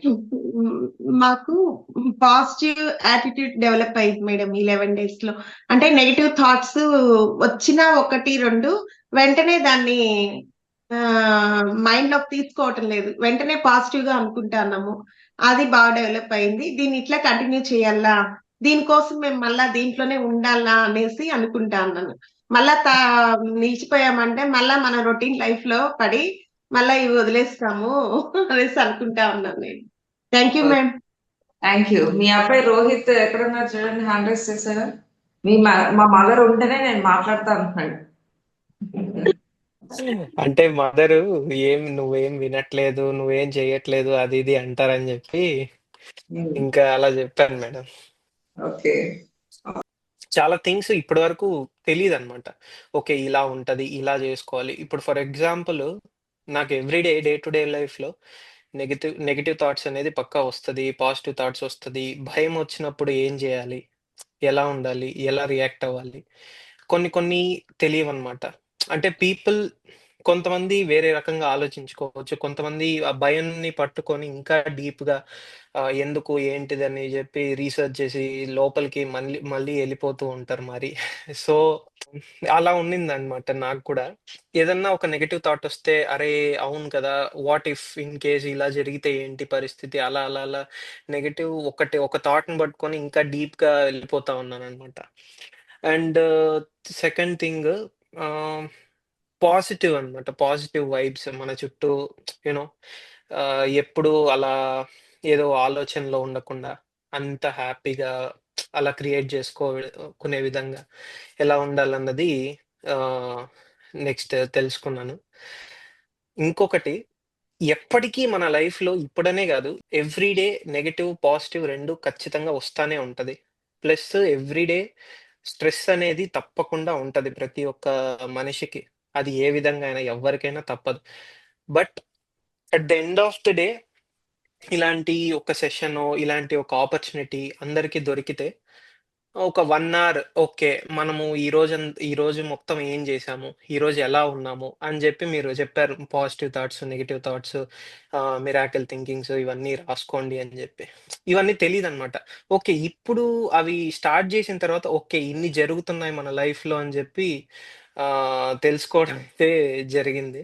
హ్మ్. మాకు positive attitude develop అయింది మేడం ఈ 11 డేస్‌లో. అంటే నెగెటివ్ థాట్స్ వచ్చినా 1, 2 వెంటనే దాన్ని మైండ్‌లోకి తీసుకోవటం లేదు. వెంటనే పాజిటివ్‌గా అనుకుంటాన్నాము. అది బాగా డెవలప్ అయింది. దీన్ని ఇట్లా కంటిన్యూ చేయాలా? దీనికోసం మేము మళ్ళా దీంట్లోనే ఉండాలా అనేసి అనుకుంటా ఉన్నాను. మళ్ళా నిలిచిపోయామంటే మళ్ళా మన రొటీన్ లైఫ్‌లో పడి మళ్ళా ఇవి వదిలేస్తాము అనేసి అనుకుంటా ఉన్నాను నేను. Thank you ma'am. Thank you. మీ అబ్బాయి రోహిత్ ఎక్కడున్నారు చూడండి, హ్యాండ్ రైస్ చేశారా? మా మదర్ ఉంటేనే నేను మాట్లాడతా అంటున్నాడు. అంటే మదరు నువ్వేం వినట్లేదు, నువ్వేం చెయ్యట్లేదు అది ఇది అంటారని చెప్పి ఇంకా అలా చెప్పాను మేడం. ఓకే. చాలా థింగ్స్ ఇప్పటి వరకు తెలియదు అనమాట. ఓకే, ఇలా ఉంటది, ఇలా చేసుకోవాలి. ఇప్పుడు ఫర్ ఎగ్జాంపుల్ నాకు ఎవ్రీడే డే టు డే లైఫ్‌లో నెగెటివ్ నెగెటివ్ థాట్స్ అనేది పక్కా వస్తది. పాజిటివ్ థాట్స్ వస్తది. భయం వచ్చినప్పుడు ఏం చేయాలి? ఎలా ఉండాలి? ఎలా రియాక్ట్ అవ్వాలి? కొన్ని కొన్ని తెలియవనమాట. అంటే కొంతమంది వేరే రకంగా ఆలోచించుకోవచ్చు. కొంతమంది ఆ భయాన్ని పట్టుకొని ఇంకా డీప్‌గా ఎందుకు, ఏంటిదని జెప్పి రీసెర్చ్ చేసి లోపలికి మళ్ళీ మళ్ళీ ఎళ్ళిపోతూ ఉంటారు మరి. సో, అలా ఉండిందనమాట నాకు కూడా. ఏదన్నా ఒక నెగెటివ్ థాట్ వస్తే, అరే! అవును కదా! వాట్ ఇఫ్ ఇన్ కేస్ ఇలా జరిగితే ఏంటి పరిస్థితి? అలా అలా అలా ఒక థాట్‌ని పట్టుకొని ఇంకా డీప్‌గా వెళ్ళిపోతా ఉన్నాననమాట. అండ్ సెకండ్ థింగ్ ఆహ్, పాజిటివ్ అనమాట. పాజిటివ్ వైబ్స్ మన చుట్టూ యూ నో ఎప్పుడూ అలా ఏదో ఆలోచనలో ఉండకుండా అంత హ్యాపీగా అలా క్రియేట్ కునే విధంగా ఎలా ఉండాలన్నది ఆహ్, నెక్స్ట్ తెలుసుకున్నాను. ఇంకొకటి ఎప్పటికీ మన లైఫ్‌లో ఇప్పుడనే గాదు, ఎవ్రీడే నెగెటివ్, పాజిటివ్ 2 ఖచ్చితంగా వస్తానే ఉంటది. ప్లస్ ఎవ్రీడే స్ట్రెస్ అనేది తప్పకుండా ఉంటది ప్రతి ఒక్క మనిషికి. అది ఏ విధంగా అయినా ఎవ్వరికైనా తప్పదు. But at the end of the day ఇలాంటి ఒక సెషనో, ఇలాంటి ఒక ఆపర్చునిటీ అందరికి దొరికితే ఒక 1 అవర్ ఓకే. మనము ఈరోజు మొత్తం ఏం జేశాము? ఈరోజు ఎలా ఉన్నాము? అని జెప్పి మీరు చెప్పారు. Positive thoughts, negative thoughts miracle thinkings ఇవన్నీ రాసుకోండి అని జెప్పి. ఇవన్నీ తెలీదనమాట. ఓకే. ఇప్పుడు అవి స్టార్ట్ జేసిన తర్వాత ఓకే. ఇన్ని జరుగుతున్నాయి మన లైఫ్‌లో అని జెప్పి తెలుసుకోవడం అయితే జరిగింది.